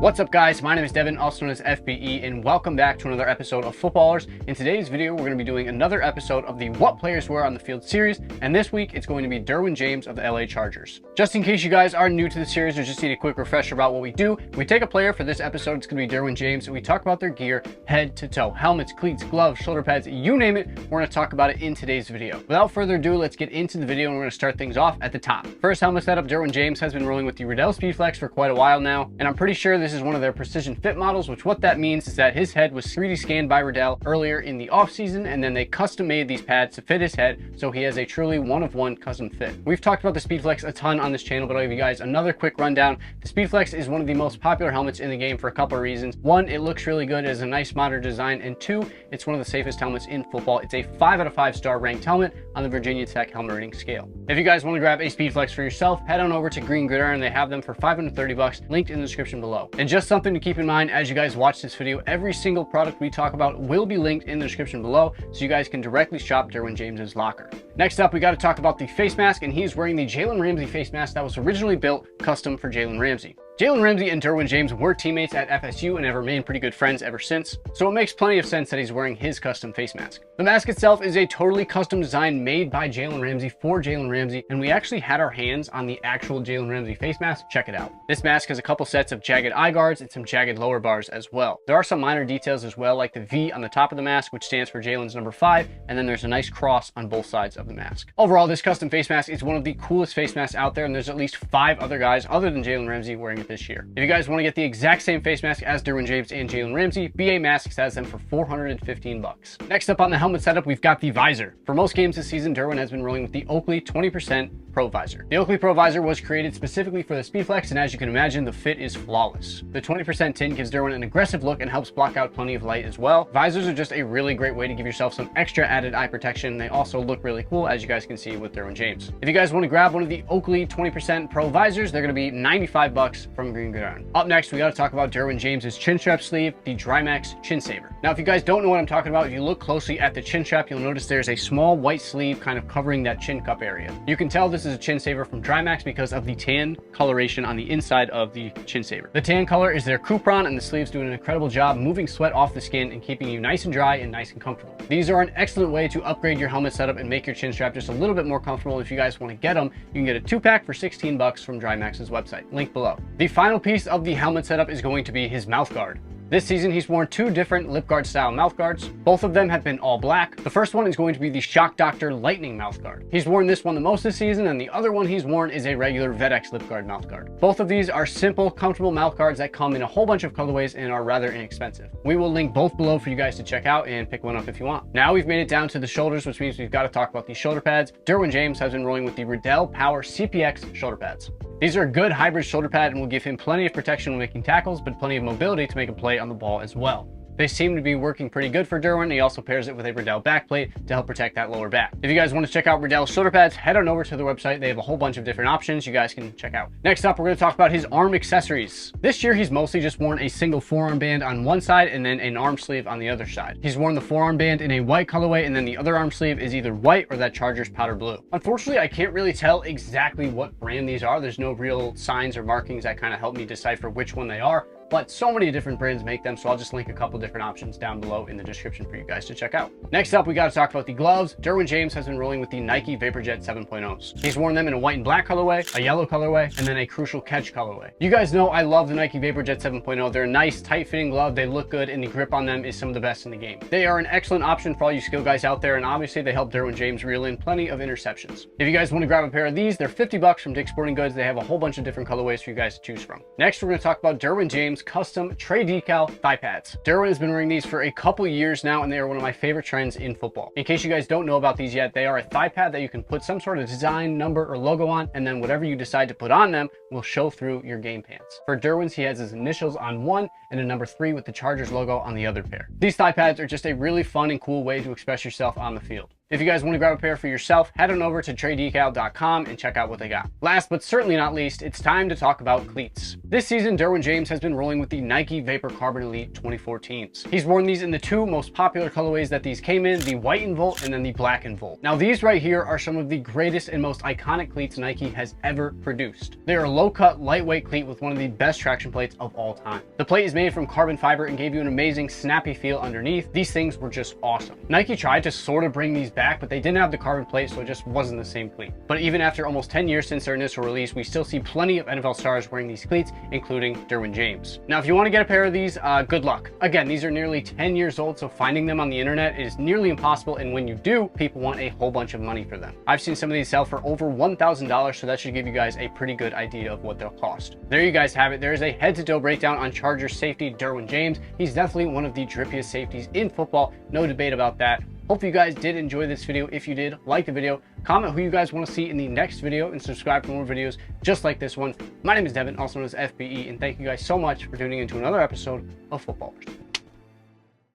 What's up guys, my name is Devin, also known as FBE, and welcome back to another episode of Footballrs. In today's video, we're going to be doing another episode of the What Players Were on the Field series, and this week it's going to be Derwin James of the LA Chargers. Just in case you guys are new to the series or just need a quick refresher about what we do, we take a player. For this episode, it's going to be Derwin James, and we talk about their gear head to toe. Helmets, cleats, gloves, shoulder pads, you name it, we're going to talk about it in today's video. Without further ado, let's get into the video, and we're going to start things off at the top. First helmet setup, Derwin James has been rolling with the Riddell Speedflex for quite a while now, and I'm pretty sure this is one of their precision fit models, which what that means is that his head was 3D scanned by Riddell earlier in the off season, and then they custom made these pads to fit his head, so he has a truly one-of-one custom fit. We've talked about the Speedflex a ton on this channel, but I'll give you guys another quick rundown. The Speedflex is one of the most popular helmets in the game for a couple of reasons. One, it looks really good, it has a nice modern design, and two, it's one of the safest helmets in football. It's a 5 out of 5 star ranked helmet on the Virginia Tech helmet rating scale. If you guys want to grab a Speedflex for yourself, head on over to Green Gridiron. They have them for $530, linked in the description below. And just something to keep in mind as you guys watch this video, every single product we talk about will be linked in the description below, so you guys can directly shop Derwin James's locker. Next up, we got to talk about the face mask, and he's wearing the Jalen Ramsey face mask that was originally built custom for Jalen Ramsey. Jalen Ramsey and Derwin James were teammates at FSU and have remained pretty good friends ever since, so it makes plenty of sense that he's wearing his custom face mask. The mask itself is a totally custom design made by Jalen Ramsey for Jalen Ramsey, and we actually had our hands on the actual Jalen Ramsey face mask. Check it out. This mask has a couple sets of jagged eye guards and some jagged lower bars as well. There are some minor details as well, like the V on the top of the mask, which stands for Jalen's number 5, and then there's a nice cross on both sides of the mask. Overall, this custom face mask is one of the coolest face masks out there, and there's at least 5 other guys other than Jalen Ramsey wearing it this year. If you guys want to get the exact same face mask as Derwin James and Jalen Ramsey, BA Masks has them for $415. Next up on the helmet setup, we've got the visor. For most games this season, Derwin has been rolling with the Oakley 20% Pro Visor. The Oakley Pro Visor was created specifically for the Speedflex, and as you can imagine, the fit is flawless. The 20% tint gives Derwin an aggressive look and helps block out plenty of light as well. Visors are just a really great way to give yourself some extra added eye protection. They also look really cool, as you guys can see with Derwin James. If you guys want to grab one of the Oakley 20% Pro Visors, they're going to be $95 from Green Gridiron. Up next, we got to talk about Derwin James's chin strap sleeve, the Drymax Chin Saver. Now, if you guys don't know what I'm talking about, if you look closely at the chin strap, you'll notice there's a small white sleeve kind of covering that chin cup area. You can tell this is a chin saver from Drymax because of the tan coloration on the inside of the chin saver. The tan color is their Cupron, and the sleeves do an incredible job moving sweat off the skin and keeping you nice and dry and nice and comfortable. These are an excellent way to upgrade your helmet setup and make your chin strap just a little bit more comfortable. If you guys want to get them, you can get a 2-pack for $16 from Drymax's website, link below. The final piece of the helmet setup is going to be his mouth guard. This season, he's worn 2 different lip guard style mouth guards. Both of them have been all black. The first one is going to be the Shock Doctor Lightning mouth guard. He's worn this one the most this season, and the other one he's worn is a regular VEDX lip guard mouth guard. Both of these are simple, comfortable mouth guards that come in a whole bunch of colorways and are rather inexpensive. We will link both below for you guys to check out and pick one up if you want. Now we've made it down to the shoulders, which means we've got to talk about these shoulder pads. Derwin James has been rolling with the Riddell Power CPX shoulder pads. These are a good hybrid shoulder pad and will give him plenty of protection when making tackles, but plenty of mobility to make a play on the ball as well. They seem to be working pretty good for Derwin. He also pairs it with a Riddell backplate to help protect that lower back. If you guys want to check out Riddell's shoulder pads, head on over to their website. They have a whole bunch of different options you guys can check out. Next up, we're going to talk about his arm accessories. This year, he's mostly just worn a single forearm band on one side and then an arm sleeve on the other side. He's worn the forearm band in a white colorway, and then the other arm sleeve is either white or that Chargers powder blue. Unfortunately, I can't really tell exactly what brand these are. There's no real signs or markings that kind of help me decipher which one they are, but so many different brands make them, so I'll just link a couple different options down below in the description for you guys to check out. Next up, we got to talk about the gloves. Derwin James has been rolling with the Nike VaporJet 7.0s. He's worn them in a white and black colorway, a yellow colorway, and then a Crucial Catch colorway. You guys know I love the Nike VaporJet 7.0. They're a nice, tight-fitting glove. They look good, and the grip on them is some of the best in the game. They are an excellent option for all you skill guys out there, and obviously they help Derwin James reel in plenty of interceptions. If you guys want to grab a pair of these, they're $50 from Dick's Sporting Goods. They have a whole bunch of different colorways for you guys to choose from. Next, we're going to talk about Derwin James custom decal thigh pads. Derwin has been wearing these for a couple years now, and they are one of my favorite trends in football. In case you guys don't know about these yet, they are a thigh pad that you can put some sort of design, number, or logo on, and then whatever you decide to put on them will show through your game pants. For Derwin's, he has his initials on one and a number 3 with the Chargers logo on the other pair. These thigh pads are just a really fun and cool way to express yourself on the field. If you guys want to grab a pair for yourself, head on over to tradedecal.com and check out what they got. Last but certainly not least, it's time to talk about cleats. This season, Derwin James has been rolling with the Nike Vapor Carbon Elite 2014s. He's worn these in the two most popular colorways that these came in, the white and Volt and then the black and Volt. Now these right here are some of the greatest and most iconic cleats Nike has ever produced. They are a low-cut, lightweight cleat with one of the best traction plates of all time. The plate is made from carbon fiber and gave you an amazing snappy feel underneath. These things were just awesome. Nike tried to sort of bring these back, but they didn't have the carbon plate, so it just wasn't the same cleat. But even after almost 10 years since their initial release, we still see plenty of NFL stars wearing these cleats, including Derwin James. Now, if you want to get a pair of these, good luck. Again, these are nearly 10 years old, so finding them on the internet is nearly impossible, and when you do, people want a whole bunch of money for them. I've seen some of these sell for over $1,000, so that should give you guys a pretty good idea of what they'll cost. There you guys have it. There is a head-to-toe breakdown on Chargers safety Derwin James. He's definitely one of the drippiest safeties in football, no debate about that. Hope you guys did enjoy this video. If you did, like the video, comment who you guys want to see in the next video, and subscribe for more videos just like this one. My name is Devin, also known as FBE, and thank you guys so much for tuning into another episode of Footballrs.